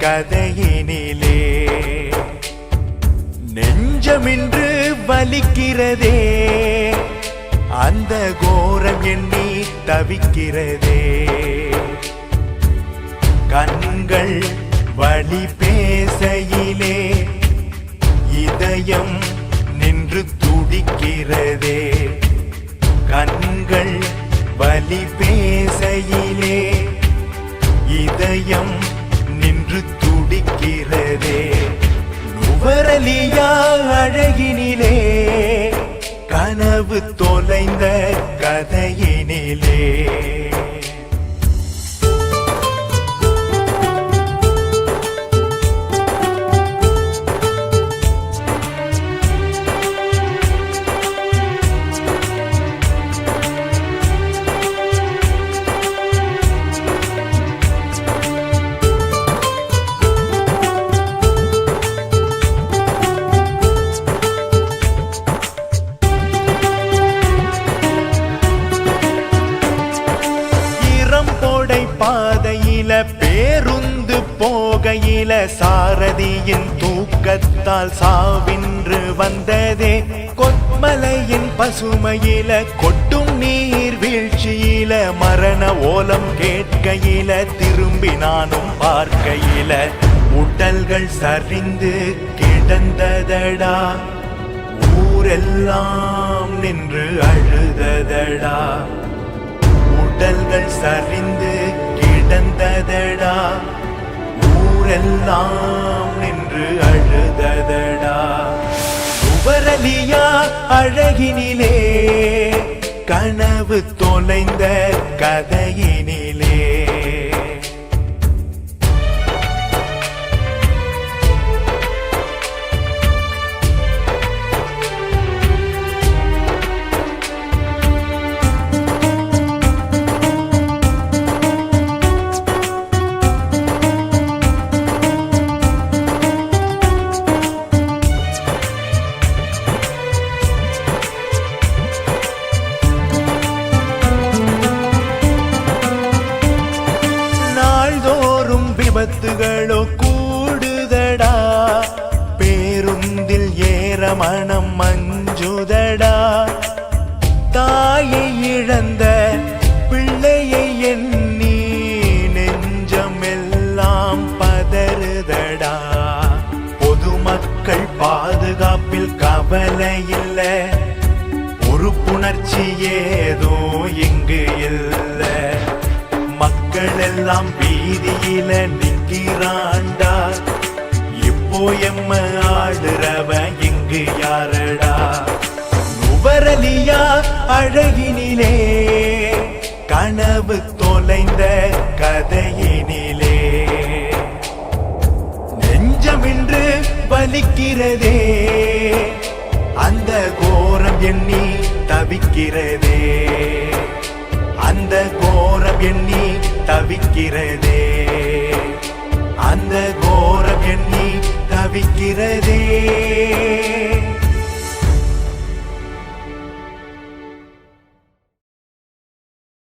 கதையினிலே நெஞ்சமின்று வலிக்கிறதே அந்த கோரம் எண்ணி தவிக்கிறதே கண்கள் வழி பேசையிலே இதயம் நின்று துடிக்கிறதே கண்கள் வலி பேசையிலே இதயம் நின்று துடிக்கிறதே நுவரலியா அழகினிலே கனவு தொலைந்த கதையினிலே பாதையில பேருந்து போகையில சாரதியின் தூக்கத்தால் சாவின்று வந்ததே கொத்மலையின் பசுமையில கொட்டும் நீர் வீழ்ச்சியில மரண ஓலம் கேட்கையில திரும்பி நானும் பார்க்கையில உடல்கள் சரிந்து கிடந்ததடா ஊரெல்லாம் நின்று அழுததடா உடல்கள் சரிந்து கிடந்ததடா ஊரெல்லாம் நின்று அழுததடா நுவரலியா அழகினிலே கனவு தொலைந்த கதையினிலே விபத்துகளோ கூடுதடா பேருந்தில் ஏற மனம் மஞ்சுதடா தாயை இழந்த பிள்ளையை எண்ணி நெஞ்சமெல்லாம் பதறுதடா பொதுமக்கள் பாதுகாப்பில் கவலை இல்லை பொறுப்புணர்ச்சி ஏதோ இங்கு இல்லை மக்கள் எல்லாம் வீதியில நிற்கிறாண்டா இப்போ எம்ம ஆடுறவ இங்கு யாரடா நுவரலியா அழகினிலே கனவு தொலைந்த கதையினிலே நெஞ்சமின்று வலிக்கிறதே அந்த கோரம் எண்ணி தவிக்கிறதே அந்த கோரம் எண்ணி தவிக்கிறதே அந்த கோரம் எண்ணி தவிக்கிறதே